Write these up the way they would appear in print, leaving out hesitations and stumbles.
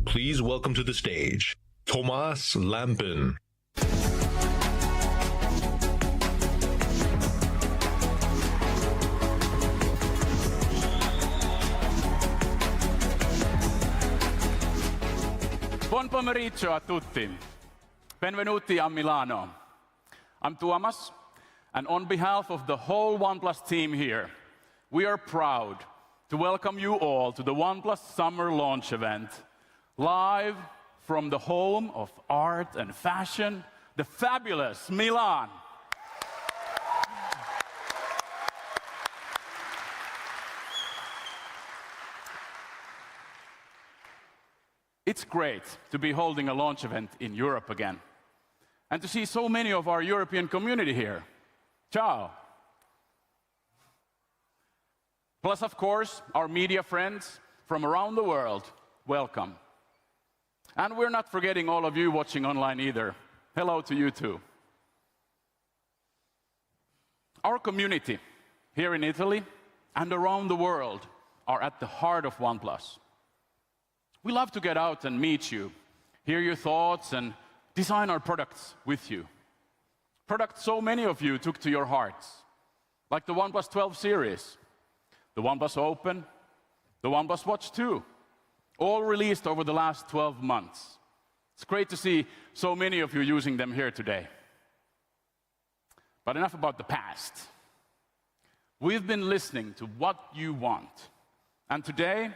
Please welcome to the stage, Thomas Lampen. Buon pomeriggio a tutti. Benvenuti a Milano. I'm Tuomas, and on behalf of the whole Oneplus team here, we are proud to welcome you all to the Oneplus Summer Launch event, live from the home of art and fashion, the fabulous Milan. It's great to be holding a launch event in Europe again, and to see so many of our European community here. Ciao. Plus, of course, our media friends from around the world, welcome. And we're not forgetting all of you watching online either. Hello to you too. Our community here in Italy and around the world are at the heart of Oneplus. We love to get out and meet you, hear your thoughts, and design our products with you. Products so many of you took to your hearts, like the OnePlus 12 series, the OnePlus Open, the OnePlus Watch 2, all released over the last 12 months. It's great to see so many of you using them here today. But enough about the past. We've been listening to what you want. And today,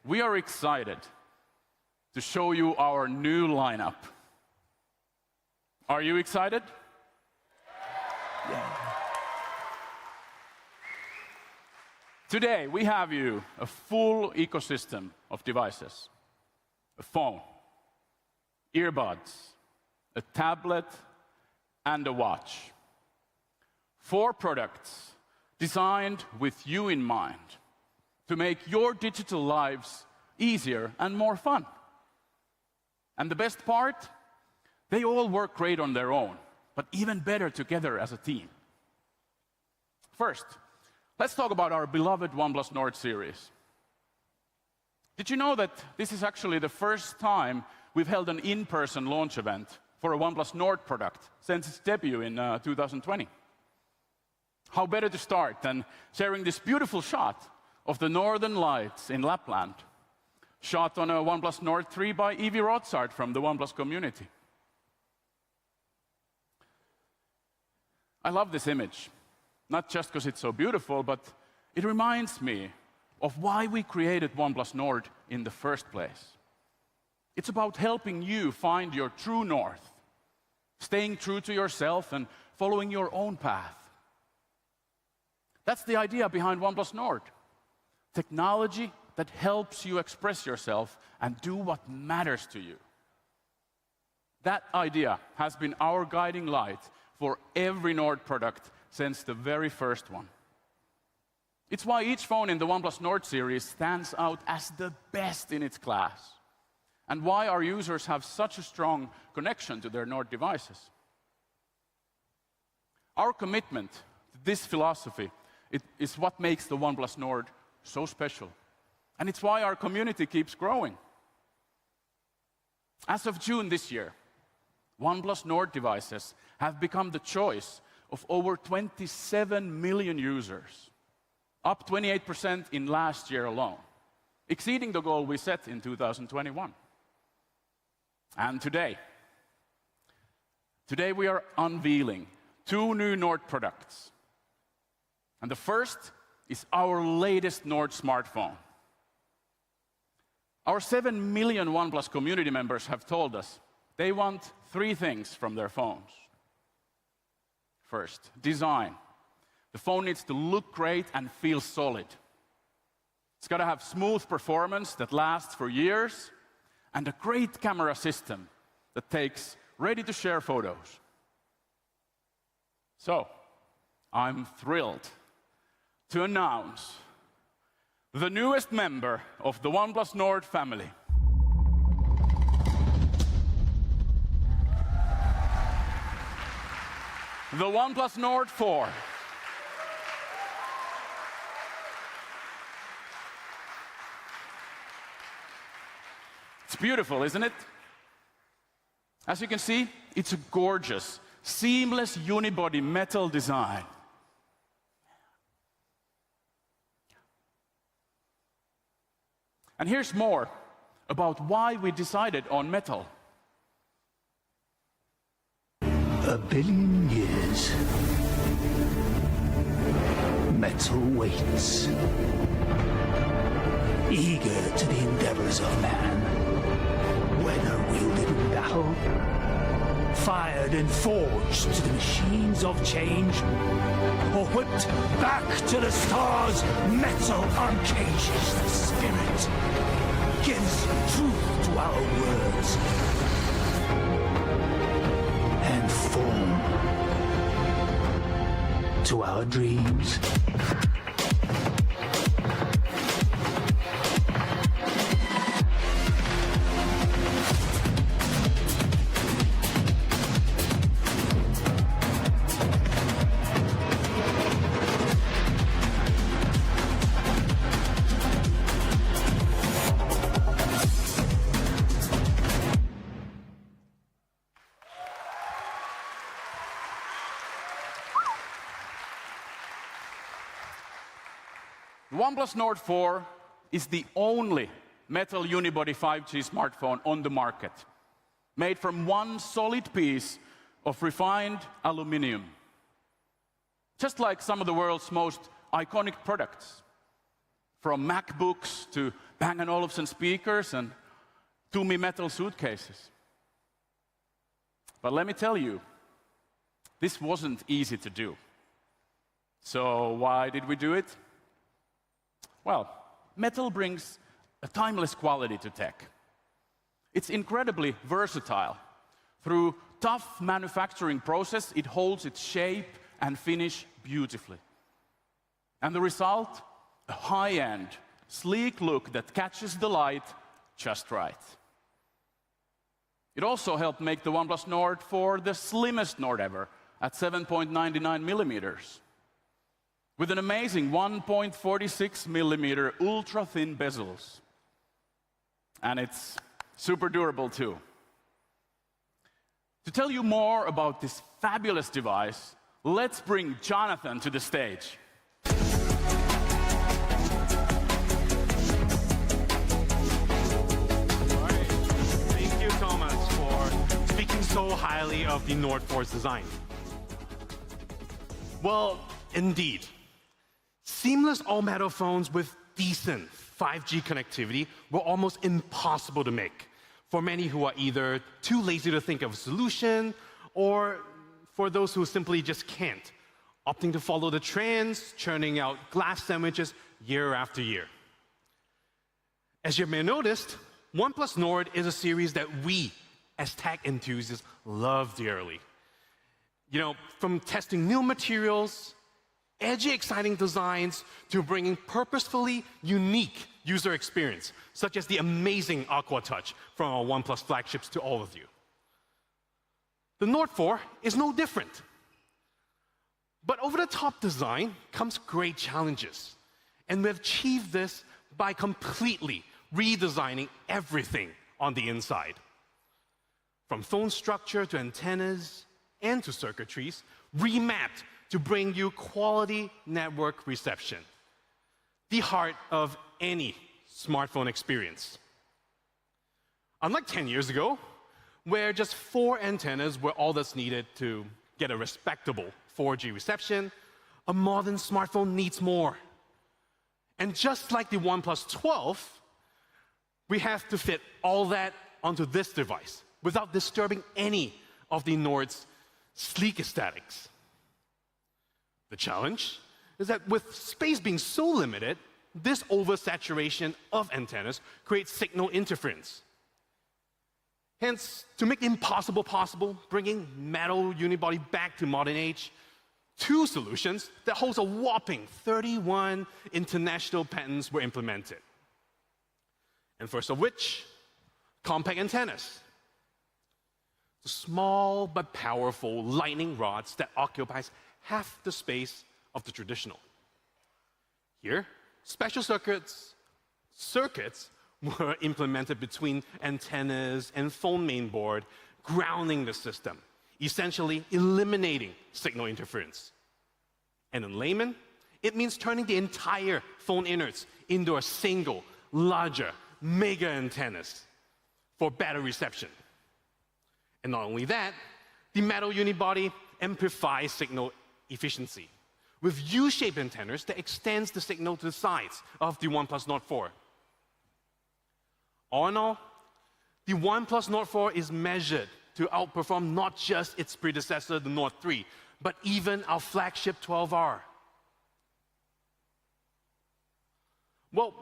we are excited to show you our new lineup. Are you excited? Yeah. Today, we have you a full ecosystem of devices. A phone, earbuds, a tablet, and a watch. 4 products designed with you in mind to make your digital lives easier and more fun. And the best part, they all work great on their own, but even better together as a team. First, let's talk about our beloved OnePlus Nord series. Did you know that this is actually the first time we've held an in-person launch event for a OnePlus Nord product since its debut in 2020? How better to start than sharing this beautiful shot of the northern lights in Lapland, shot on a OnePlus Nord 3 by Evie Rotsart from the OnePlus community. I love this image, not just because it's so beautiful, but it reminds me of why we created OnePlus Nord in the first place. It's about helping you find your true north, staying true to yourself and following your own path. That's the idea behind OnePlus Nord. Technology that helps you express yourself and do what matters to you. That idea has been our guiding light for every Nord product since the very first one. It's why each phone in the OnePlus Nord series stands out as the best in its class, and why our users have such a strong connection to their Nord devices. Our commitment to this philosophy is what makes the OnePlus Nord so special, and it's why our community keeps growing. As of June this year, OnePlus Nord devices have become the choice of over 27 million users, up 28% in last year alone, exceeding the goal we set in 2021. And today we are unveiling 2 new Nord products. And the first is our latest Nord smartphone. Our 7 million OnePlus community members have told us they want 3 things from their phones. First, design. The phone needs to look great and feel solid. It's got to have smooth performance that lasts for years, and a great camera system that takes ready-to-share photos. So, I'm thrilled to announce the newest member of the OnePlus Nord family. The OnePlus Nord 4. It's beautiful, isn't it? As you can see, it's a gorgeous, seamless unibody metal design. And here's more about why we decided on metal. 1 billion years. Metal waits, eager to the endeavors of man. Whether wielded in battle, fired and forged to the machines of change, or whipped back to the stars, metal uncages the spirit, gives truth to our words, and form to our dreams. The OnePlus Nord 4 is the only metal unibody 5G smartphone on the market, made from one solid piece of refined aluminum. Just like some of the world's most iconic products, from MacBooks to Bang & Olufsen speakers and Tumi metal suitcases. But let me tell you, this wasn't easy to do. So why did we do it? Well, metal brings a timeless quality to tech. It's incredibly versatile. Through tough manufacturing process, it holds its shape and finish beautifully. And the result? A high-end, sleek look that catches the light just right. It also helped make the OnePlus Nord 4 the slimmest Nord ever, at 7.99 millimeters. With an amazing 1.46 millimeter ultra-thin bezels. And it's super durable too. To tell you more about this fabulous device, let's bring Jonathan to the stage. All right. Thank you, Thomas, for speaking so highly of the Nord 4's design. Well, indeed. Seamless all-metal phones with decent 5G connectivity were almost impossible to make for many who are either too lazy to think of a solution or for those who simply just can't, opting to follow the trends, churning out glass sandwiches year after year. As you may have noticed, OnePlus Nord is a series that we, as tech enthusiasts, love dearly. You know, from testing new materials, edgy, exciting designs, to bringing purposefully unique user experience, such as the amazing Aqua Touch from our OnePlus flagships to all of you. The Nord 4 is no different. But over-the-top design comes great challenges, and we've achieved this by completely redesigning everything on the inside. From phone structure to antennas and to circuitries, remapped to bring you quality network reception, the heart of any smartphone experience. Unlike 10 years ago, where just 4 antennas were all that's needed to get a respectable 4G reception, a modern smartphone needs more. And just like the OnePlus 12, we have to fit all that onto this device without disturbing any of the Nord's sleek aesthetics. The challenge is that with space being so limited, this oversaturation of antennas creates signal interference. Hence, to make the impossible possible, bringing metal unibody back to modern age, 2 solutions that holds a whopping 31 international patents were implemented. And first of which, compact antennas. The small but powerful lightning rods that occupies half the space of the traditional. Here, special circuits were implemented between antennas and phone mainboard, grounding the system, essentially eliminating signal interference. And in layman, it means turning the entire phone innards into a single, larger, mega antennas for better reception. And not only that, the metal unibody amplifies signal efficiency with U-shaped antennas that extends the signal to the sides of the OnePlus Nord 4. All in all, the OnePlus Nord 4 is measured to outperform not just its predecessor, the Nord 3, but even our flagship 12R. Well,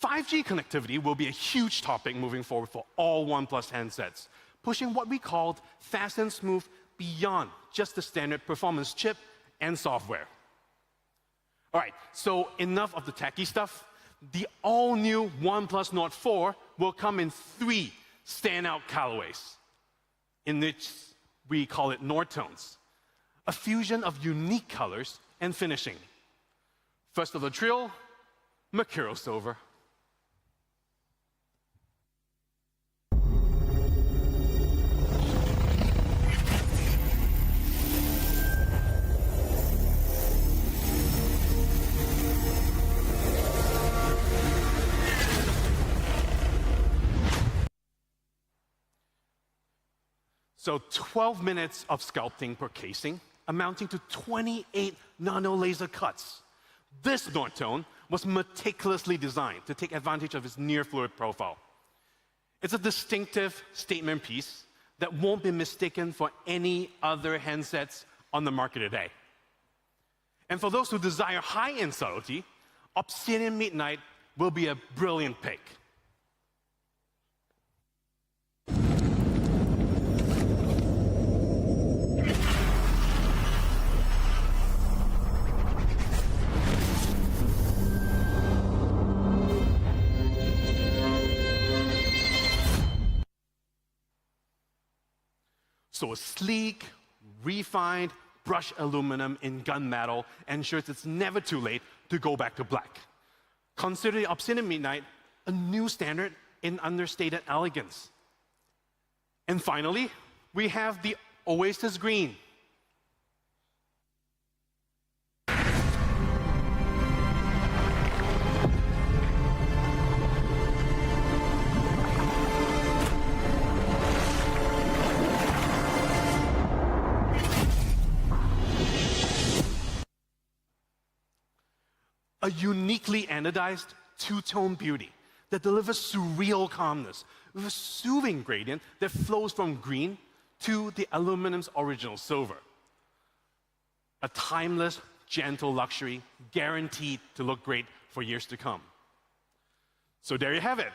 5G connectivity will be a huge topic moving forward for all OnePlus handsets, pushing what we called fast and smooth beyond just the standard performance chip and software. All right, so enough of the techie stuff. The all-new OnePlus Nord 4 will come in 3 standout colorways, in which we call it Nord tones, a fusion of unique colors and finishing. First of the trio, Mercurial Silver. So 12 minutes of sculpting per casing, amounting to 28 nano laser cuts. This Nord tone was meticulously designed to take advantage of its near-fluid profile. It's a distinctive statement piece that won't be mistaken for any other handsets on the market today. And for those who desire high-end subtlety, Obsidian Midnight will be a brilliant pick. So a sleek, refined brushed aluminum in gunmetal ensures it's never too late to go back to black. Consider the Obsidian Midnight a new standard in understated elegance. And finally, we have the Oasis Green. a uniquely anodized two-tone beauty that delivers surreal calmness with a soothing gradient that flows from green to the aluminum's original silver. A timeless, gentle luxury guaranteed to look great for years to come. So there you have it.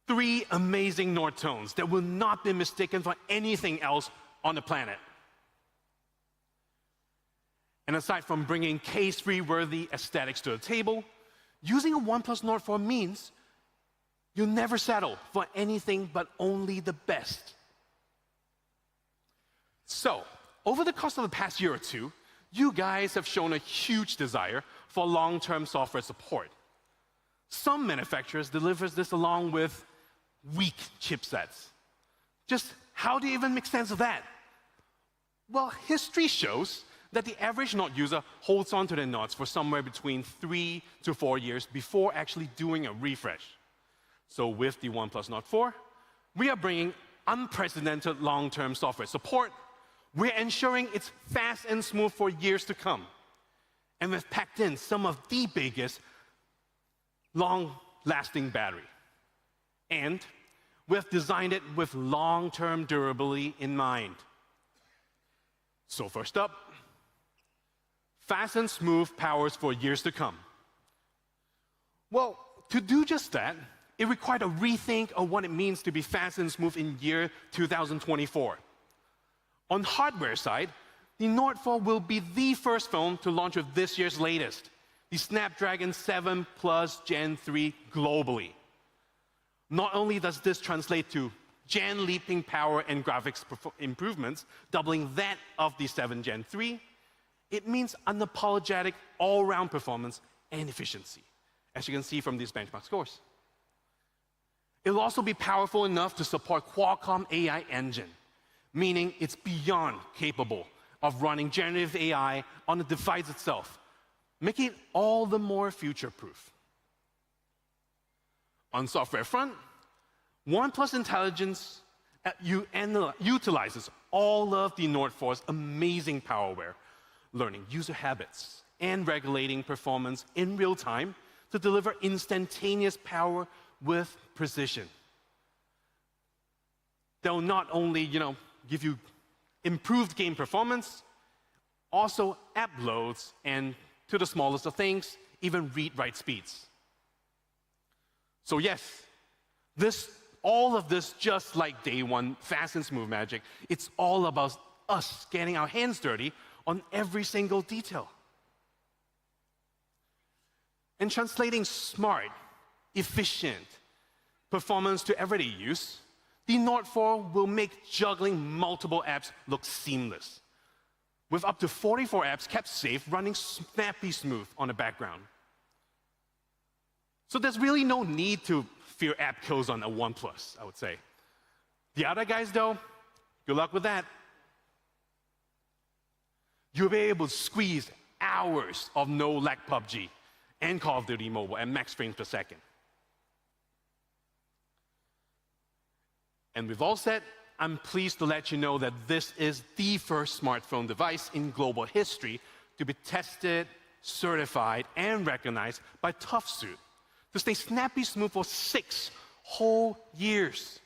3 amazing Nord tones that will not be mistaken for anything else on the planet. And aside from bringing case-free worthy aesthetics to the table, using a OnePlus Nord 4 means you'll never settle for anything but only the best. So, over the course of the past year or two, you guys have shown a huge desire for long-term software support. Some manufacturers deliver this along with weak chipsets. Just how do you even make sense of that? Well, history shows that the average Nord user holds on to their Nords for somewhere between 3 to 4 years before actually doing a refresh. So with the OnePlus Nord 4, we are bringing unprecedented long-term software support. We're ensuring it's fast and smooth for years to come. And we've packed in some of the biggest long-lasting battery. And we've designed it with long-term durability in mind. So first up, fast and smooth powers for years to come. Well, to do just that, it required a rethink of what it means to be fast and smooth in year 2024. On hardware side, the Nord 4 will be the first phone to launch with this year's latest, the Snapdragon 7 Plus Gen 3 globally. Not only does this translate to gen-leaping power and graphics improvements, doubling that of the 7 Gen 3, it means unapologetic all-round performance and efficiency, as you can see from these benchmark scores. It'll also be powerful enough to support Qualcomm AI Engine, meaning it's beyond capable of running generative AI on the device itself, making it all the more future-proof. On software front, OnePlus Intelligence utilizes all of the Nord 4's amazing powerware, learning user habits and regulating performance in real time to deliver instantaneous power with precision. They'll not only, give you improved game performance, also app loads, and to the smallest of things, even read-write speeds. So yes, all of this, just like day one, fast and smooth magic, it's all about us getting our hands dirty on every single detail. And translating smart, efficient performance to everyday use, the Nord 4 will make juggling multiple apps look seamless, with up to 44 apps kept safe, running snappy smooth on the background. So there's really no need to fear app kills on a OnePlus, I would say. The other guys, though, good luck with that. You'll be able to squeeze hours of no-lag PUBG and Call of Duty Mobile at max frames per second. And with all said, I'm pleased to let you know that this is the first smartphone device in global history to be tested, certified, and recognized by ToughSuit to stay snappy smooth for 6 whole years,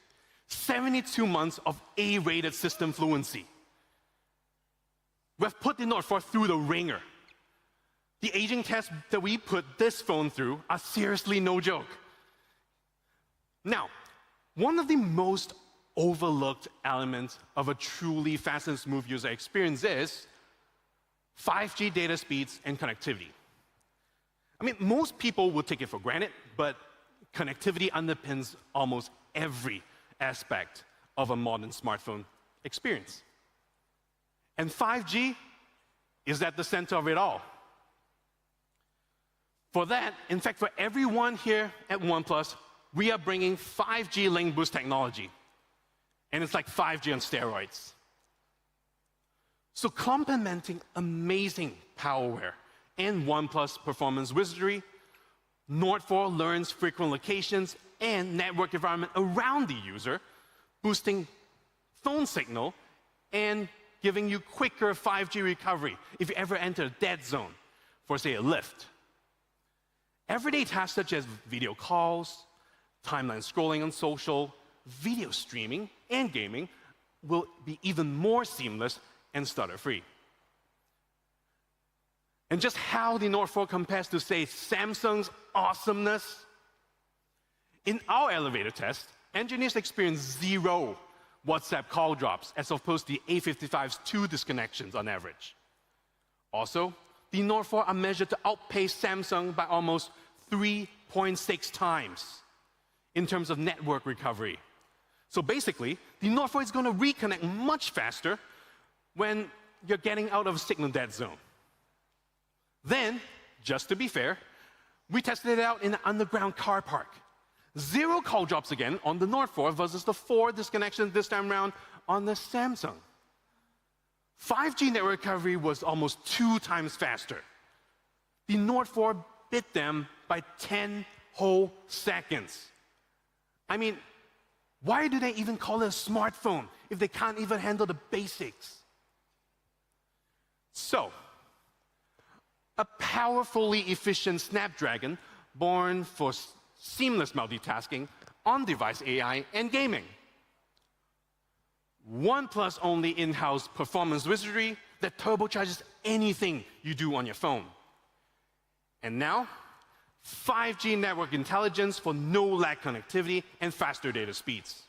72 months of A-rated system fluency. We've put the Nord 4 through the ringer. The aging tests that we put this phone through are seriously no joke. Now, one of the most overlooked elements of a truly fast and smooth user experience is 5G data speeds and connectivity. I mean, most people would take it for granted, but connectivity underpins almost every aspect of a modern smartphone experience. And 5G is at the center of it all. For that, in fact, for everyone here at OnePlus, we are bringing 5G Link Boost technology. And it's like 5G on steroids. So complementing amazing powerware and OnePlus performance wizardry, Nord 4 learns frequent locations and network environment around the user, boosting phone signal and giving you quicker 5G recovery if you ever enter a dead zone for, say, a lift. Everyday tasks such as video calls, timeline scrolling on social, video streaming, and gaming will be even more seamless and stutter-free. And just how the Note 4 compares to, say, Samsung's awesomeness? In our elevator test, engineers experienced 0 WhatsApp call drops as opposed to the A55's 2 disconnections on average. Also, the Note 4 are measured to outpace Samsung by almost 3.6 times in terms of network recovery. So basically, the Note 4 is going to reconnect much faster when you're getting out of a signal dead zone. Then, just to be fair, we tested it out in an underground car park. 0 call drops again on the Note 4 versus the 4 disconnections this time around on the Samsung. 5G network recovery was almost 2 times faster. The Note 4 bit them by 10 whole seconds. I mean, why do they even call it a smartphone if they can't even handle the basics? So, a powerfully efficient Snapdragon born for seamless multitasking, on-device AI, and gaming. Oneplus only in-house performance wizardry that turbocharges anything you do on your phone. And now, 5G network intelligence for no-lag connectivity and faster data speeds.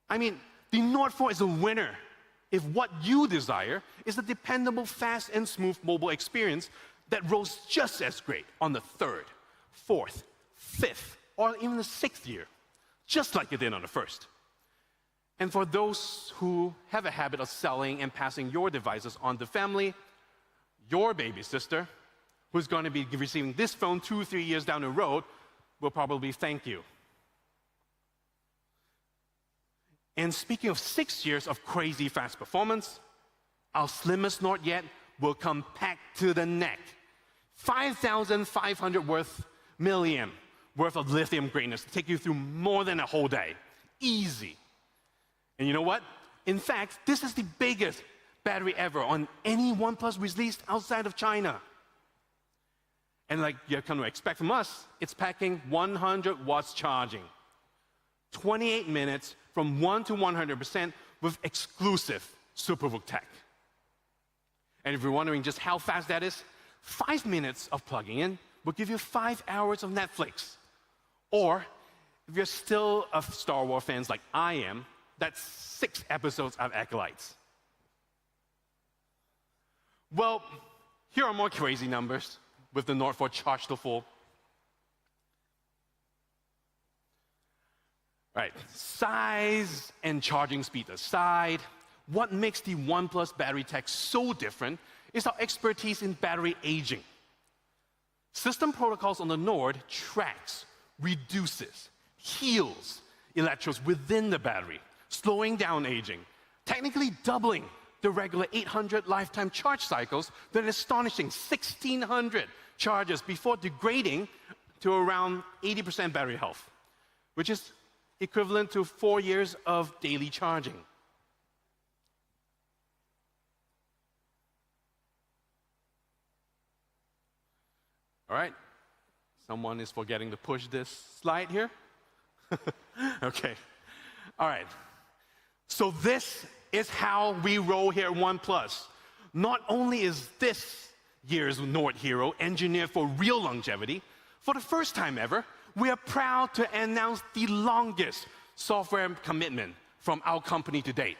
I mean, the Note 4 is a winner if what you desire is a dependable, fast, and smooth mobile experience that rolls just as great on the 3rd, 4th, 5th, or even the 6th year, just like it did on the 1st. And for those who have a habit of selling and passing your devices on to family, your baby sister, who's going to be receiving this phone 2-3 years down the road, will probably thank you. And speaking of 6 years of crazy fast performance, our slimmest Note yet will come packed to the neck. 5,500 milliamp worth of lithium greatness to take you through more than a whole day. Easy. And you know what? In fact, this is the biggest battery ever on any OnePlus released outside of China. And like you're come to expect from us, it's packing 100 watts charging. 28 minutes from 1 to 100% with exclusive SuperVOOC tech. And if you're wondering just how fast that is, 5 minutes of plugging in will give you 5 hours of Netflix. Or, if you're still a Star Wars fans like I am, that's 6 episodes of Acolytes. Well, here are more crazy numbers with the Note 4 charged to full. Right, size and charging speed aside, what makes the OnePlus battery tech so different is our expertise in battery aging. System protocols on the Nord tracks, reduces, heals electrodes within the battery, slowing down aging, technically doubling the regular 800 lifetime charge cycles to an astonishing 1,600 charges before degrading to around 80% battery health, which is equivalent to 4 years of daily charging. All right, someone is forgetting to push this slide here. Okay, all right. So this is how we roll here at OnePlus. Not only is this year's Note Hero engineered for real longevity, for the first time ever, we are proud to announce the longest software commitment from our company to date.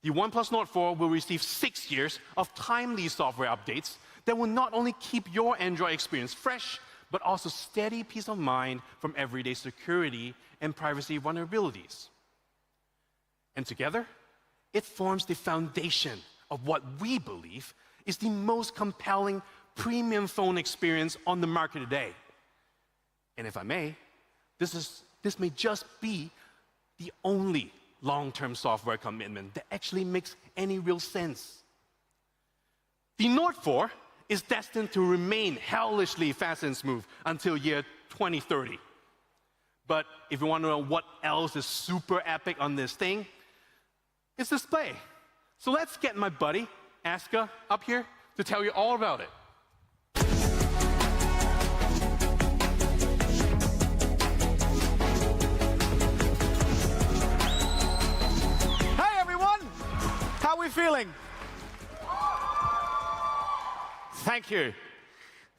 The OnePlus Note 4 will receive 6 years of timely software updates that will not only keep your Android experience fresh, but also steady peace of mind from everyday security and privacy vulnerabilities. And together, it forms the foundation of what we believe is the most compelling premium phone experience on the market today. And if I may, this may just be the only long-term software commitment that actually makes any real sense. The Note 4 is destined to remain hellishly fast and smooth until year 2030. But if you want to know what else is super epic on this thing, it's display. So let's get my buddy, Aska, up here to tell you all about it. we feeling? Thank you.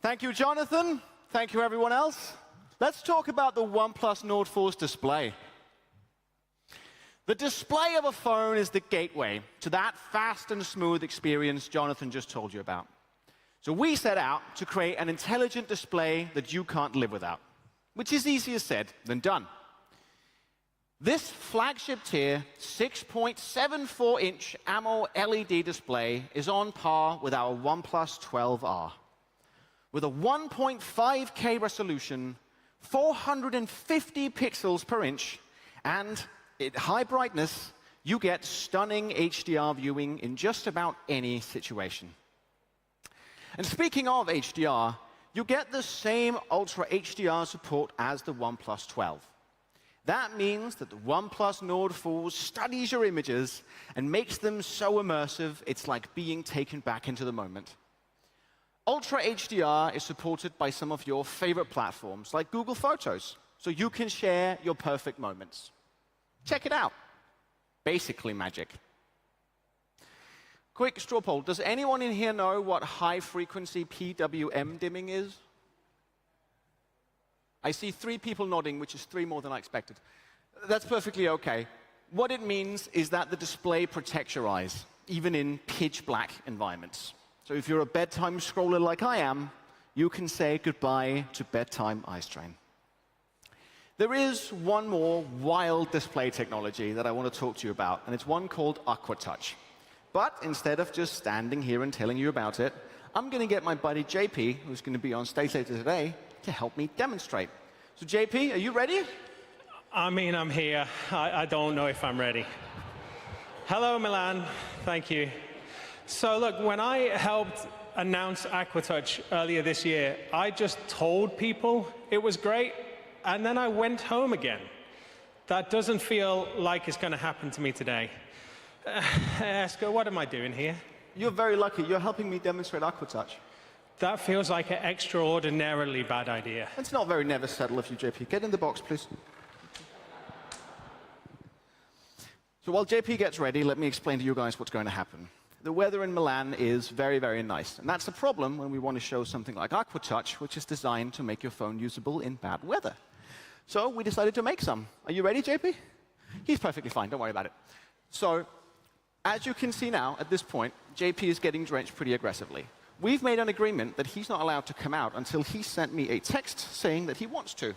Thank you, Jonathan. Thank you, everyone else. Let's talk about the OnePlus Nord 4's display. The display of a phone is the gateway to that fast and smooth experience Jonathan just told you about. So we set out to create an intelligent display that you can't live without, which is easier said than done. This flagship-tier 6.74-inch AMOLED LED display is on par with our OnePlus 12R. With a 1.5K resolution, 450 pixels per inch, and at high brightness, you get stunning HDR viewing in just about any situation. And speaking of HDR, you get the same Ultra HDR support as the OnePlus 12. That means that the OnePlus Nord 4 studies your images and makes them so immersive, it's like being taken back into the moment. Ultra HDR is supported by some of your favorite platforms, like Google Photos, so you can share your perfect moments. Check it out. Basically magic. Quick straw poll. Does anyone in here know what high-frequency PWM dimming is? I see 3 people nodding, which is 3 more than I expected. That's perfectly OK. What it means is that the display protects your eyes, even in pitch-black environments. So if you're a bedtime scroller like I am, you can say goodbye to bedtime eye strain. There is one more wild display technology that I want to talk to you about, and it's one called AquaTouch. But instead of just standing here and telling you about it, I'm going to get my buddy JP, who's going to be on stage later today, to help me demonstrate. So JP, are you ready? I mean, I'm here. I don't know if I'm ready. Hello, Milan. Thank you. So look, when I helped announce AquaTouch earlier this year, I just told people it was great, and then I went home again. That doesn't feel like it's going to happen to me today. Esko, what am I doing here? You're very lucky. You're helping me demonstrate AquaTouch. That feels like an extraordinarily bad idea. It's not very never settle of you, JP. Get in the box, please. So while JP gets ready, let me explain to you guys what's going to happen. The weather in Milan is very, very nice. And that's a problem when we want to show something like AquaTouch, which is designed to make your phone usable in bad weather. So we decided to make some. Are you ready, JP? He's perfectly fine. Don't worry about it. So as you can see now, at this point, JP is getting drenched pretty aggressively. We've made an agreement that he's not allowed to come out until he sent me a text saying that he wants to.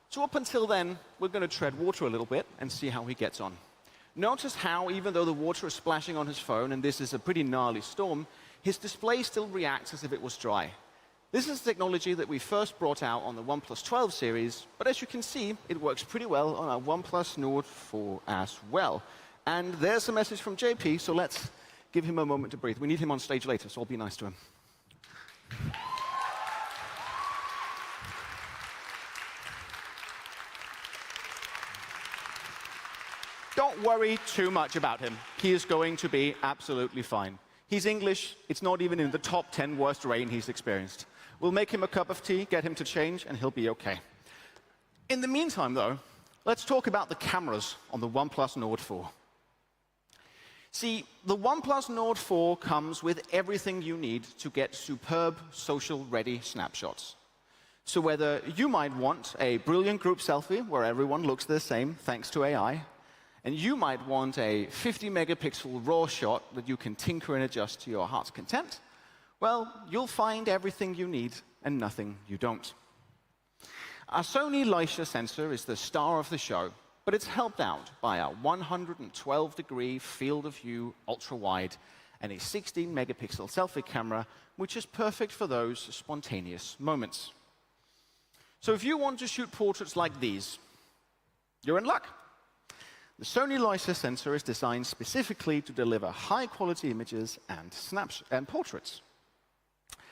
So up until then, we're going to tread water a little bit and see how he gets on. Notice how, even though the water is splashing on his phone, and this is a pretty gnarly storm, his display still reacts as if it was dry. This is technology that we first brought out on the OnePlus 12 series, but as you can see, it works pretty well on our OnePlus Nord 4 as well. And there's a message from JP, so let's give him a moment to breathe. We need him on stage later, so I'll be nice to him. Don't worry too much about him. He is going to be absolutely fine. He's English. It's not even in the top 10 worst rain he's experienced. We'll make him a cup of tea, get him to change, and he'll be OK. In the meantime, though, let's talk about the cameras on the OnePlus Nord 4. See, the OnePlus Nord 4 comes with everything you need to get superb social-ready snapshots. So whether you might want a brilliant group selfie where everyone looks the same thanks to AI, and you might want a 50-megapixel RAW shot that you can tinker and adjust to your heart's content, well, you'll find everything you need and nothing you don't. Our Sony Leica sensor is the star of the show, but it's helped out by our 112-degree field of view ultra-wide and a 16-megapixel selfie camera, which is perfect for those spontaneous moments. So if you want to shoot portraits like these, you're in luck. The Sony Leica sensor is designed specifically to deliver high-quality images and portraits.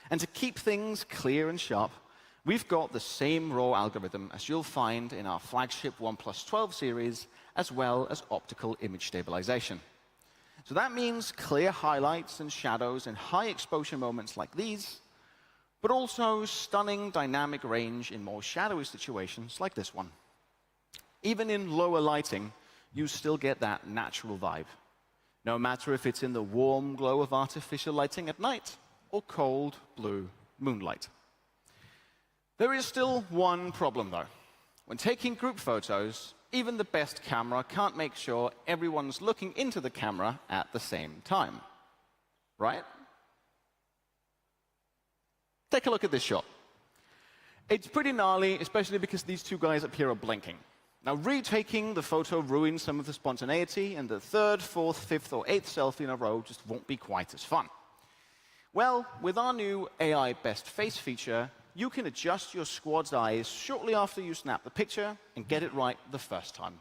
And to keep things clear and sharp, we've got the same RAW algorithm as you'll find in our flagship OnePlus 12 series, as well as optical image stabilization. So that means clear highlights and shadows in high-exposure moments like these, but also stunning dynamic range in more shadowy situations like this one. Even in lower lighting, you still get that natural vibe. no matter if it's in the warm glow of artificial lighting at night or cold blue moonlight. There is still one problem, though. When taking group photos, even the best camera can't make sure everyone's looking into the camera at the same time. Right? Take a look at this shot. It's pretty gnarly, especially because these two guys up here are blinking. Now, retaking the photo ruins some of the spontaneity, and the third, fourth, fifth, or eighth selfie in a row just won't be quite as fun. Well, with our new AI Best Face feature, you can adjust your squad's eyes shortly after you snap the picture and get it right the first time.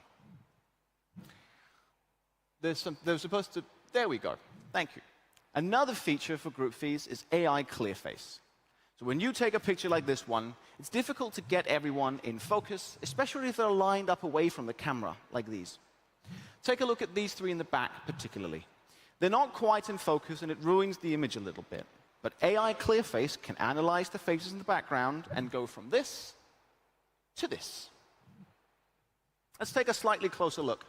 There we go. Thank you. Another feature for group feeds is AI Clear Face. So when you take a picture like this one, it's difficult to get everyone in focus, especially if they're lined up away from the camera, like these. Take a look at these three in the back, particularly. They're not quite in focus, and it ruins the image a little bit. But AI Clear Face can analyze the faces in the background and go from this to this. Let's take a slightly closer look.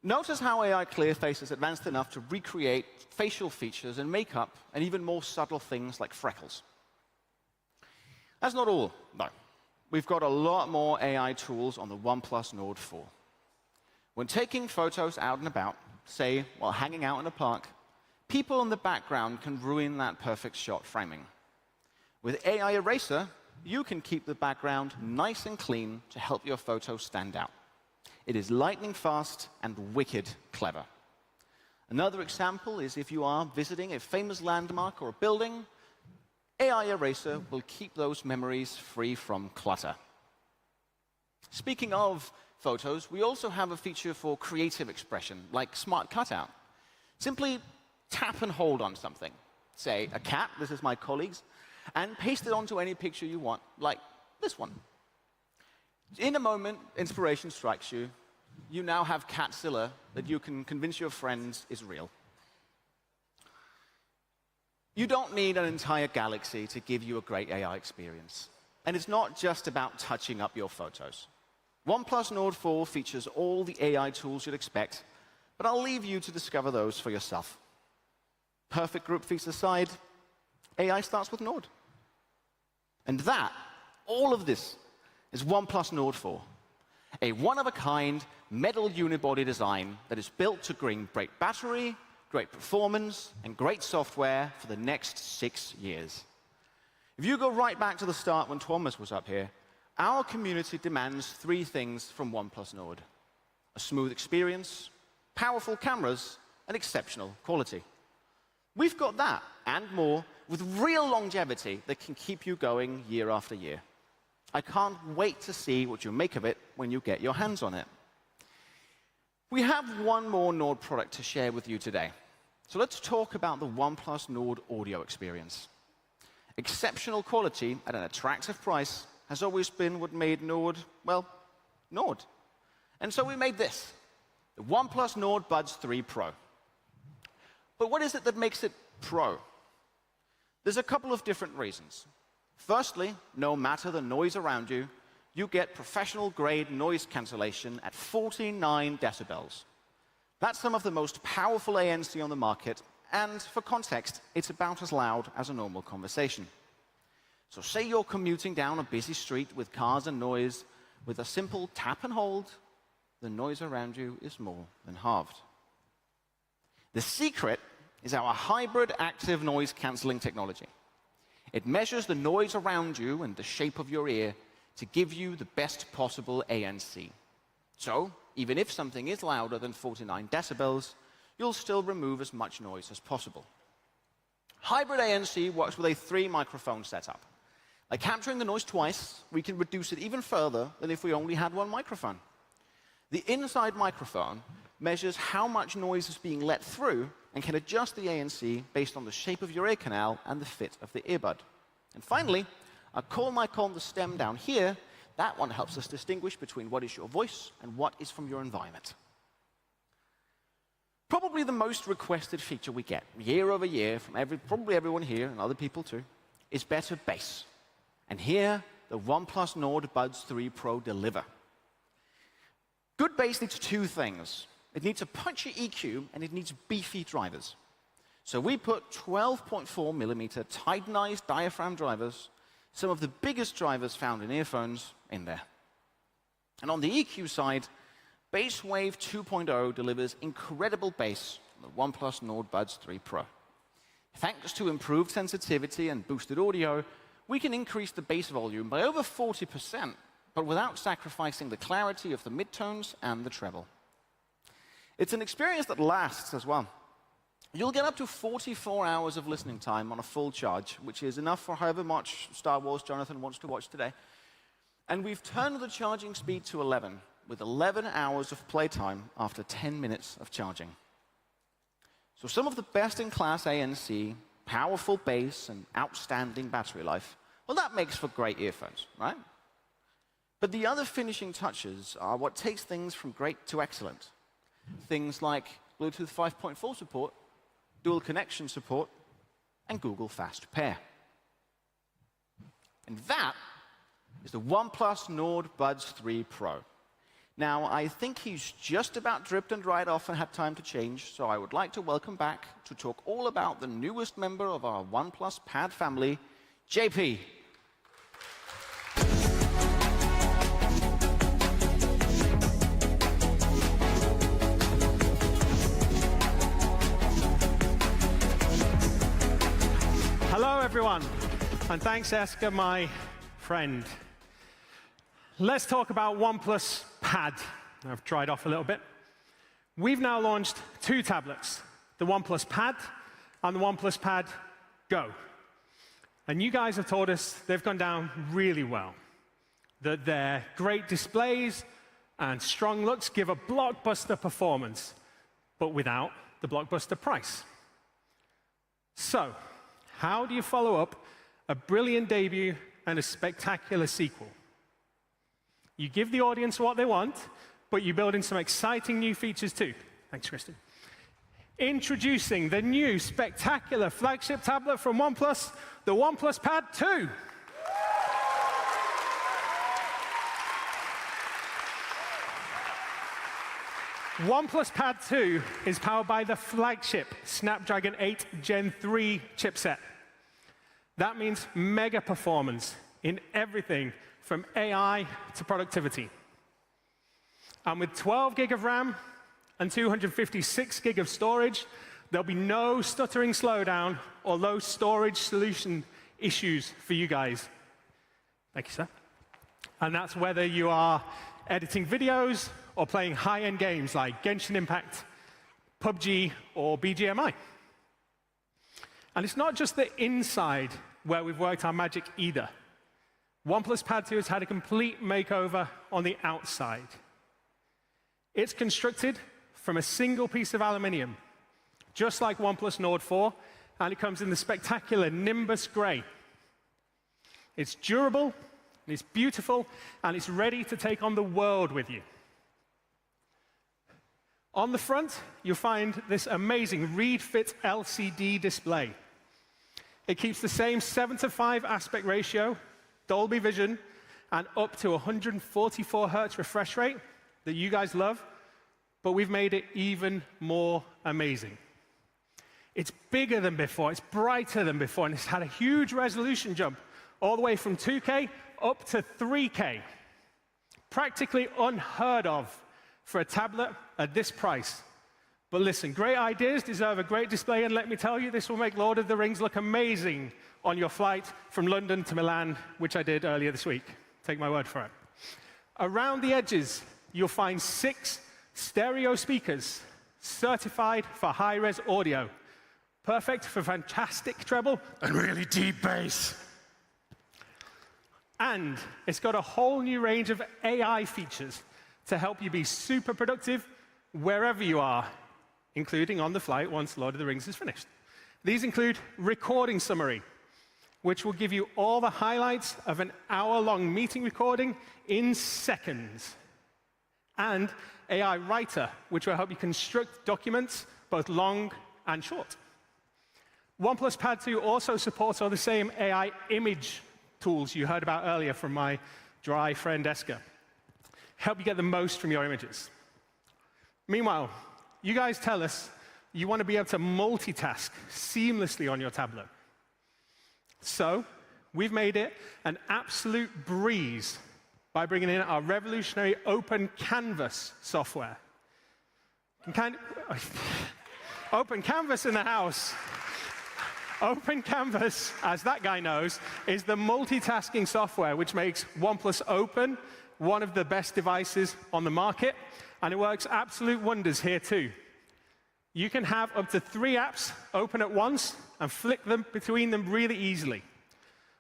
Notice how AI Clear Face is advanced enough to recreate facial features and makeup and even more subtle things like freckles. That's not all, though. We've got a lot more AI tools on the Oneplus Nord 4. When taking photos out and about, say while hanging out in a park, people in the background can ruin that perfect shot framing. With AI Eraser, you can keep the background nice and clean to help your photo stand out. It is lightning fast and wicked clever. Another example is if you are visiting a famous landmark or a building, AI Eraser will keep those memories free from clutter. Speaking of photos, we also have a feature for creative expression, like Smart Cutout. Simply tap and hold on something. Say, a cat, this is my colleague's, and paste it onto any picture you want, like this one. In a moment, inspiration strikes you. You now have Catzilla that you can convince your friends is real. You don't need an entire galaxy to give you a great AI experience. And it's not just about touching up your photos. OnePlus Nord 4 features all the AI tools you'd expect, but I'll leave you to discover those for yourself. Perfect group feeds aside, AI starts with Nord. And that, all of this, is OnePlus Nord 4, a one-of-a-kind metal unibody design that is built to bring great battery, great performance, and great software for the next 6 years. If you go right back to the start when Thomas was up here, our community demands 3 things from OnePlus Nord: a smooth experience, powerful cameras, and exceptional quality. We've got that and more with real longevity that can keep you going year after year. I can't wait to see what you make of it when you get your hands on it. We have one more Nord product to share with you today. So let's talk about the OnePlus Nord audio experience. Exceptional quality at an attractive price has always been what made Nord, well, Nord. And so we made this, the OnePlus Nord Buds 3 Pro. But what is it that makes it pro? There's a couple of different reasons. Firstly, no matter the noise around you, you get professional-grade noise cancellation at 49 decibels. That's some of the most powerful ANC on the market, and for context, it's about as loud as a normal conversation. So say you're commuting down a busy street with cars and noise, with a simple tap and hold, the noise around you is more than halved. The secret is our hybrid active noise cancelling technology. It measures the noise around you and the shape of your ear to give you the best possible ANC. So, even if something is louder than 49 decibels, you'll still remove as much noise as possible. Hybrid ANC works with a 3-microphone setup. By capturing the noise twice, we can reduce it even further than if we only had 1 microphone. The inside microphone measures how much noise is being let through and can adjust the ANC based on the shape of your ear canal and the fit of the earbud. And finally, a call mic on the stem down here, that one helps us distinguish between what is your voice and what is from your environment. Probably the most requested feature we get year over year from probably everyone here and other people too is better bass. And here, the OnePlus Nord Buds 3 Pro deliver. Good bass needs 2 things. it needs a punchy EQ, and it needs beefy drivers. So we put 12.4mm titanized diaphragm drivers, some of the biggest drivers found in earphones, in there. And on the EQ side, Basswave 2.0 delivers incredible bass on the OnePlus Nord Buds 3 Pro. Thanks to improved sensitivity and boosted audio, we can increase the bass volume by over 40%, but without sacrificing the clarity of the midtones and the treble. It's an experience that lasts as well. You'll get up to 44 hours of listening time on a full charge, which is enough for however much Star Wars Jonathan wants to watch today. And we've turned the charging speed to 11, with 11 hours of playtime after 10 minutes of charging. So some of the best-in-class ANC, powerful bass, and outstanding battery life, well, that makes for great earphones, right? But the other finishing touches are what takes things from great to excellent. Things like Bluetooth 5.4 support, dual connection support, and Google Fast Pair. And that is the OnePlus Nord Buds 3 Pro. Now, I think he's just about dripped and dried off and had time to change, so I would like to welcome back to talk all about the newest member of our OnePlus Pad family, JP. Hello, everyone, and thanks, Esker, my friend. Let's talk about OnePlus Pad. I've dried off a little bit. We've now launched two tablets, the OnePlus Pad and the OnePlus Pad Go. And you guys have told us they've gone down really well, that their great displays and strong looks give a blockbuster performance, but without the blockbuster price. So, how do you follow up a brilliant debut and a spectacular sequel? You give the audience what they want, but you build in some exciting new features too. Thanks, Kristen. Introducing the new spectacular flagship tablet from OnePlus, the OnePlus Pad 2. OnePlus Pad 2 is powered by the flagship Snapdragon 8 Gen 3 chipset. That means mega performance in everything from AI to productivity. And with 12 gig of RAM and 256 gig of storage, there'll be no stuttering slowdown or low storage solution issues for you guys. Thank you, sir. And that's whether you are editing videos or playing high-end games like Genshin Impact, PUBG, or BGMI. And it's not just the inside where we've worked our magic either. OnePlus Pad 2 has had a complete makeover on the outside. It's constructed from a single piece of aluminium, just like OnePlus Nord 4, and it comes in the spectacular Nimbus Gray. It's durable, and it's beautiful, and it's ready to take on the world with you. On the front, you'll find this amazing Read-Fit LCD display. It keeps the same 7:5 aspect ratio, Dolby Vision, and up to 144 Hz refresh rate that you guys love, but we've made it even more amazing. It's bigger than before, it's brighter than before, and it's had a huge resolution jump, all the way from 2K up to 3K. Practically unheard of for a tablet at this price. But listen, great ideas deserve a great display, and let me tell you, this will make Lord of the Rings look amazing on your flight from London to Milan, which I did earlier this week. Take my word for it. Around the edges, you'll find 6 stereo speakers certified for high-res audio, perfect for fantastic treble and really deep bass. And it's got a whole new range of AI features to help you be super productive wherever you are, including on the flight once Lord of the Rings is finished. These include recording summary, which will give you all the highlights of an hour-long meeting recording in seconds, and AI Writer, which will help you construct documents both long and short. OnePlus Pad 2 also supports all the same AI image tools you heard about earlier from my dry friend Esker. Help you get the most from your images. Meanwhile, you guys tell us you want to be able to multitask seamlessly on your tablet. So we've made it an absolute breeze by bringing in our revolutionary Open Canvas software. Open Canvas in the house. Open Canvas, as that guy knows, is the multitasking software which makes OnePlus Open one of the best devices on the market, and it works absolute wonders here too. You can have up to 3 apps open at once and flick them between them really easily.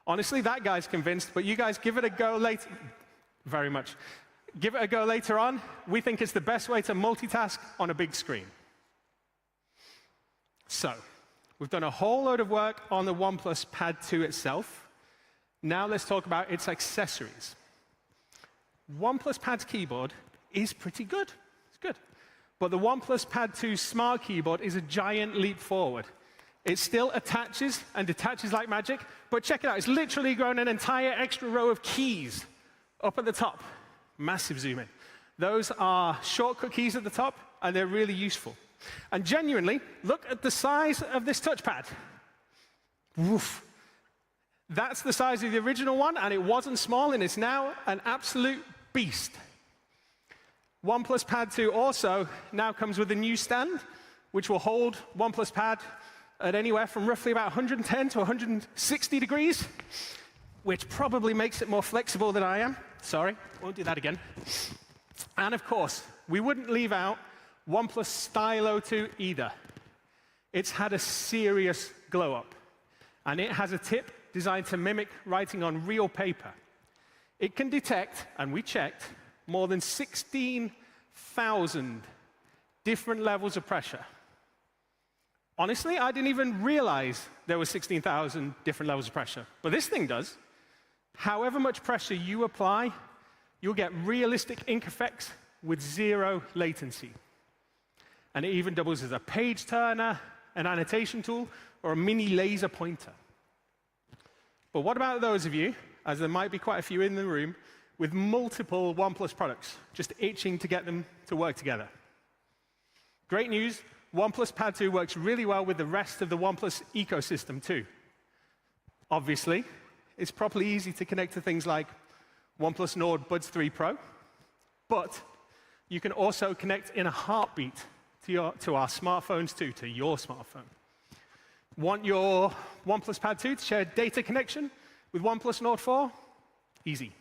Honestly, that guy's convinced, but you guys give it a go later. Very much. Give it a go later on. We think it's the best way to multitask on a big screen. So, we've done a whole load of work on the OnePlus Pad 2 itself. Now let's talk about its accessories. OnePlus Pad's keyboard is pretty good. It's good. But the OnePlus Pad 2 Smart Keyboard is a giant leap forward. It still attaches and detaches like magic, but check it out. It's literally grown an entire extra row of keys up at the top. Massive zoom in. Those are shortcut keys at the top, and they're really useful. And genuinely, look at the size of this touchpad. Woof. That's the size of the original one, and it wasn't small, and it's now an absolute beast. OnePlus Pad 2 also now comes with a new stand, which will hold OnePlus Pad at anywhere from roughly about 110 to 160 degrees, which probably makes it more flexible than I am. Sorry, won't do that again. And of course, we wouldn't leave out OnePlus Stylo 2 either. It's had a serious glow up, and it has a tip designed to mimic writing on real paper. It can detect, and we checked, more than 16,000 different levels of pressure. Honestly, I didn't even realize there were 16,000 different levels of pressure, but this thing does. However much pressure you apply, you'll get realistic ink effects with 0 latency. And it even doubles as a page turner, an annotation tool, or a mini laser pointer. But what about those of you, as there might be quite a few in the room, with multiple OnePlus products, just itching to get them to work together? Great news, OnePlus Pad 2 works really well with the rest of the OnePlus ecosystem too. Obviously, it's properly easy to connect to things like OnePlus Nord Buds 3 Pro, but you can also connect in a heartbeat to our smartphones too, to your smartphone. Want your OnePlus Pad 2 to share a data connection with OnePlus Nord 4? Easy.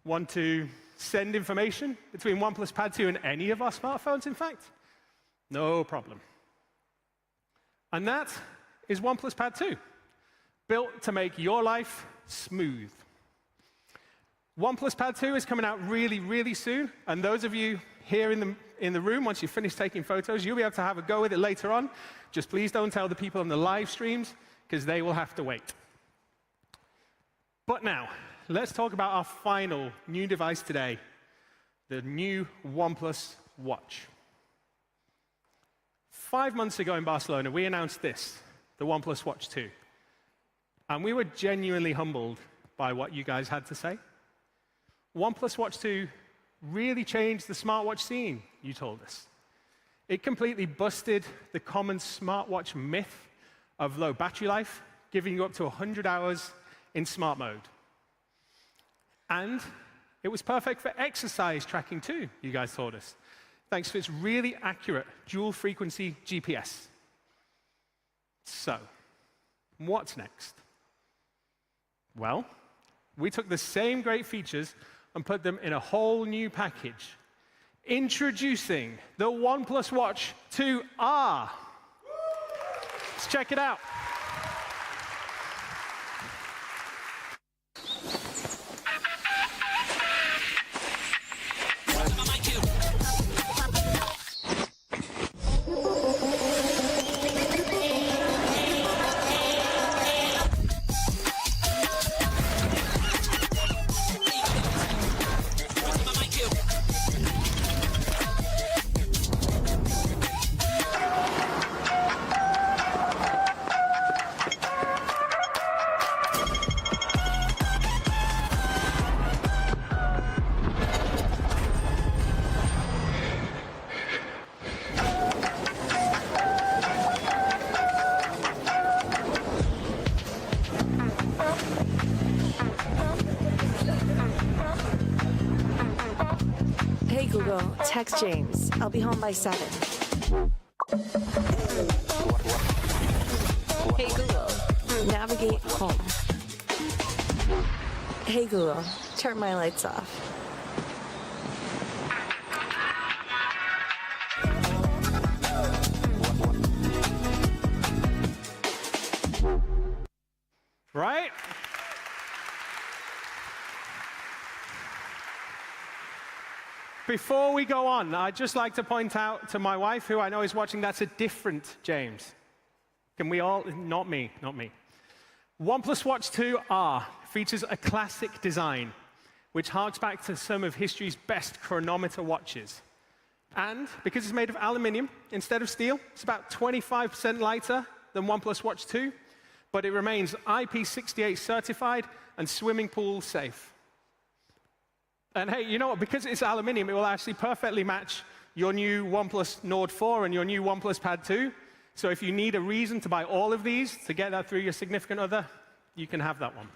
Want to send information between OnePlus Pad 2 and any of our smartphones, in fact? No problem. And that is OnePlus Pad 2, built to make your life smooth. OnePlus Pad 2 is coming out really, really soon, and those of you here in the room, once you finish taking photos, you'll be able to have a go with it later on. Just please don't tell the people on the live streams, because they will have to wait. But now, let's talk about our final new device today, the new OnePlus Watch. 5 months ago in Barcelona, we announced this, the OnePlus Watch 2. And we were genuinely humbled by what you guys had to say. OnePlus Watch 2 really changed the smartwatch scene, you told us. It completely busted the common smartwatch myth of low battery life, giving you up to 100 hours in smart mode. And it was perfect for exercise tracking too, you guys told us, thanks to its really accurate dual-frequency GPS. So, what's next? Well, we took the same great features and put them in a whole new package. Introducing the OnePlus Watch 2R. Let's check it out. Google, text James. I'll be home by 7. Hey Google, navigate home. Hey Google, turn my lights off. Right? Before we go on, I'd just like to point out to my wife, who I know is watching, that's a different James. Can we all? Not me, not me. OnePlus Watch 2R features a classic design, which harks back to some of history's best chronometer watches. And because it's made of aluminium instead of steel, it's about 25% lighter than OnePlus Watch 2, but it remains IP68 certified and swimming pool safe. And hey, you know what? Because it's aluminium, it will actually perfectly match your new OnePlus Nord 4 and your new OnePlus Pad 2. So if you need a reason to buy all of these to get that through your significant other, you can have that one.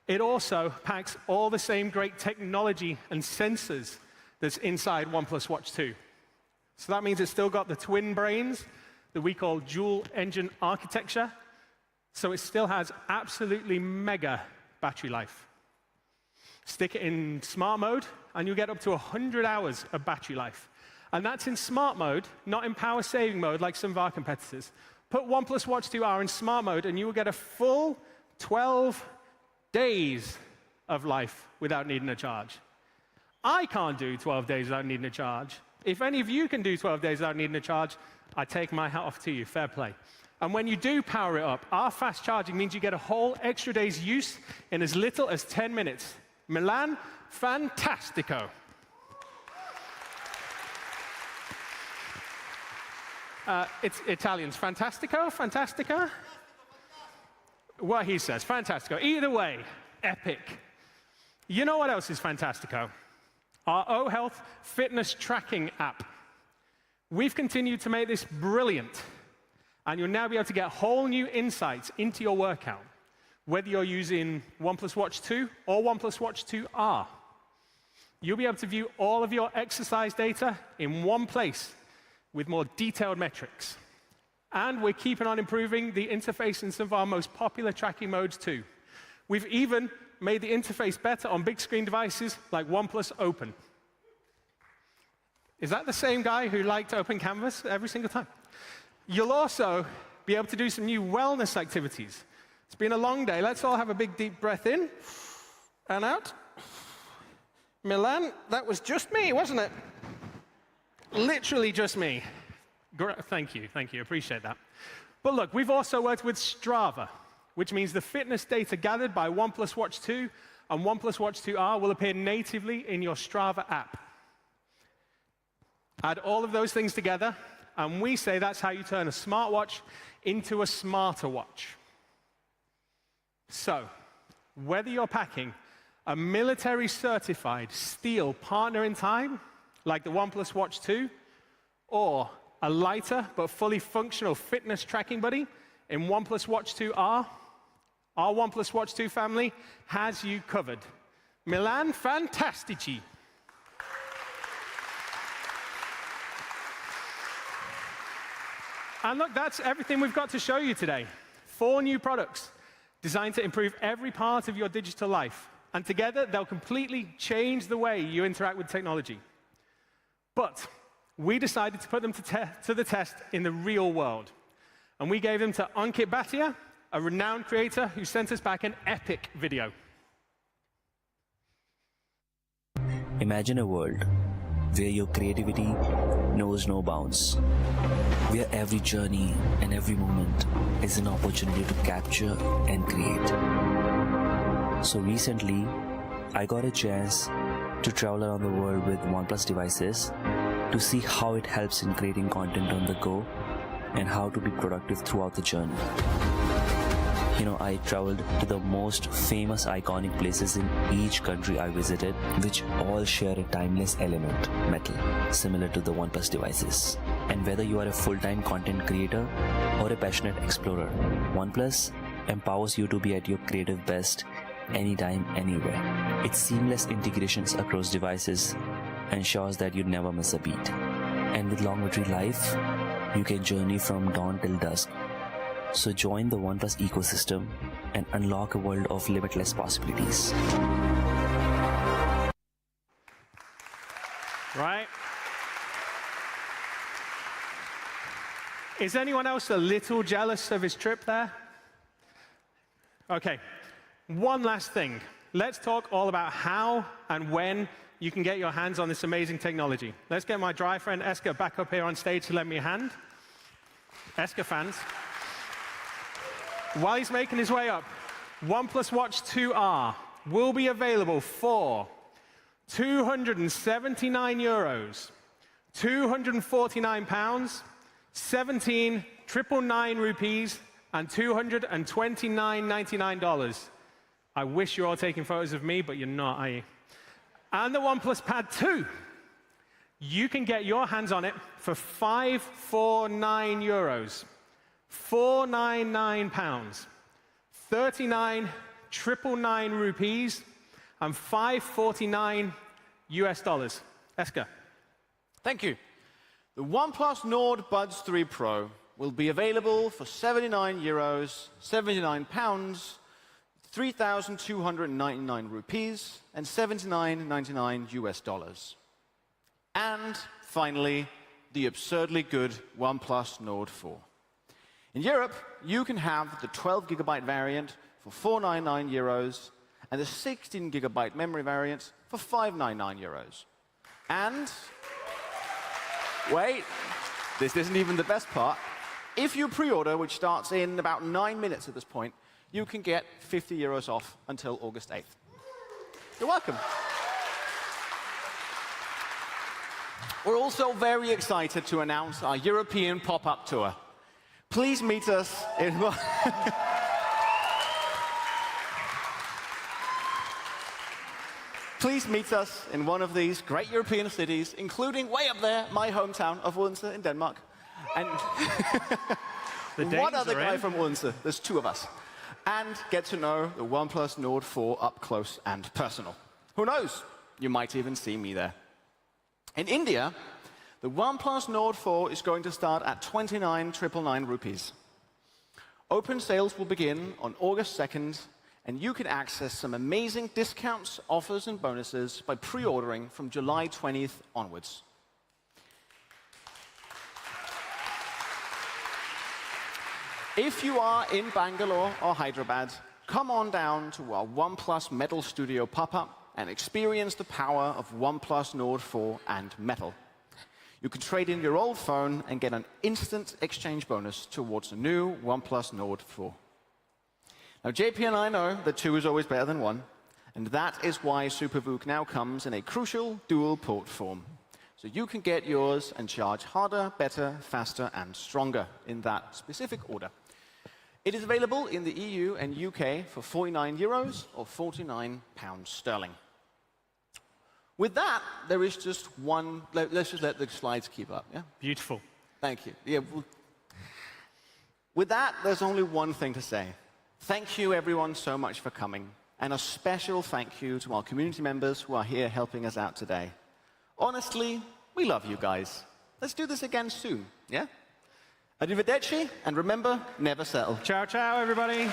It also packs all the same great technology and sensors that's inside OnePlus Watch 2. So that means it's still got the twin brains that we call dual engine architecture. So it still has absolutely mega battery life. Stick it in smart mode, and you'll get up to 100 hours of battery life. And that's in smart mode, not in power saving mode like some of our competitors. Put OnePlus Watch 2R in smart mode, and you will get a full 12 days of life without needing a charge. I can't do 12 days without needing a charge. If any of you can do 12 days without needing a charge, I take my hat off to you. Fair play. And when you do power it up, our fast charging means you get a whole extra day's use in as little as 10 minutes. Milan, fantastico. It's Italians. Fantastico? Fantastica? What he says. Fantastico. Either way, epic. You know what else is fantastico? Our O-Health fitness tracking app. We've continued to make this brilliant, and you'll now be able to get whole new insights into your workout, whether you're using OnePlus Watch 2 or OnePlus Watch 2R. You'll be able to view all of your exercise data in one place with more detailed metrics. And we're keeping on improving the interface in some of our most popular tracking modes too. We've even made the interface better on big screen devices like OnePlus Open. Is that the same guy who liked Open Canvas every single time? You'll also be able to do some new wellness activities. It's been a long day. Let's all have a big deep breath in and out. Milan, that was just me, wasn't it? Literally just me. Thank you, appreciate that. But look, we've also worked with Strava, which means the fitness data gathered by OnePlus Watch 2 and OnePlus Watch 2R will appear natively in your Strava app. Add all of those things together, and we say that's how you turn a smartwatch into a smarter watch. So, whether you're packing a military-certified steel partner in time, like the OnePlus Watch 2, or a lighter but fully functional fitness tracking buddy in OnePlus Watch 2R, our OnePlus Watch 2 family has you covered. Milan fantastici. And look, that's everything we've got to show you today. 4 new products designed to improve every part of your digital life. And together, they'll completely change the way you interact with technology. But we decided to put them to the test in the real world. And we gave them to Ankit Bhatia, a renowned creator who sent us back an epic video. Imagine a world where your creativity knows no bounds, where every journey and every moment is an opportunity to capture and create. So recently, I got a chance to travel around the world with OnePlus devices to see how it helps in creating content on the go and how to be productive throughout the journey. You know, I traveled to the most famous iconic places in each country I visited, which all share a timeless element, metal, similar to the OnePlus devices. And whether you are a full-time content creator or a passionate explorer, OnePlus empowers you to be at your creative best anytime, anywhere. Its seamless integrations across devices ensures that you never miss a beat. And with long battery life, you can journey from dawn till dusk. So join the OnePlus ecosystem and unlock a world of limitless possibilities. Right? Is anyone else a little jealous of his trip there? Okay, one last thing. Let's talk all about how and when you can get your hands on this amazing technology. Let's get my dry friend Esker back up here on stage to lend me a hand. Esker fans. While he's making his way up, OnePlus Watch 2R will be available for €279, £249, 17,999 rupees, and $229.99. I wish you're all taking photos of me, but you're not, are you? And the OnePlus Pad 2. You can get your hands on it for €549, £499, 39,999 rupees, and $549 US. Esker. Thank you. The OnePlus Nord Buds 3 Pro will be available for €79, 79 pounds, 3,299 rupees, and $79.99 US. And finally, the absurdly good OnePlus Nord 4. In Europe, you can have the 12GB variant for €499 and the 16GB memory variant for €599. And wait, this isn't even the best part. If you pre-order, which starts in about 9 minutes at this point, you can get €50 off until August 8th. You're welcome. We're also very excited to announce our European pop-up tour. Please meet us in... Please meet us in one of these great European cities, including way up there, my hometown of Odense in Denmark. And one other guy from Odense. There's two of us. And get to know the OnePlus Nord 4 up close and personal. Who knows? You might even see me there. In India, the OnePlus Nord 4 is going to start at 29,999 rupees. Open sales will begin on August 2nd, and you can access some amazing discounts, offers, and bonuses by pre-ordering from July 20th onwards. If you are in Bangalore or Hyderabad, come on down to our OnePlus Metal Studio pop-up and experience the power of OnePlus Nord 4 and Metal. You can trade in your old phone and get an instant exchange bonus towards a new OnePlus Nord 4. Now, JP and I know that 2 is always better than 1, and that is why SuperVOOC now comes in a crucial dual-port form. So you can get yours and charge harder, better, faster, and stronger in that specific order. It is available in the EU and UK for €49 or £49 sterling. With that, there is just one... Let's just let the slides keep up, yeah? Beautiful. Thank you. Yeah, with that, there's only one thing to say. Thank you, everyone, so much for coming. And a special thank you to our community members who are here helping us out today. Honestly, we love you guys. Let's do this again soon, yeah? Arrivederci, and remember, never settle. Ciao, ciao, everybody.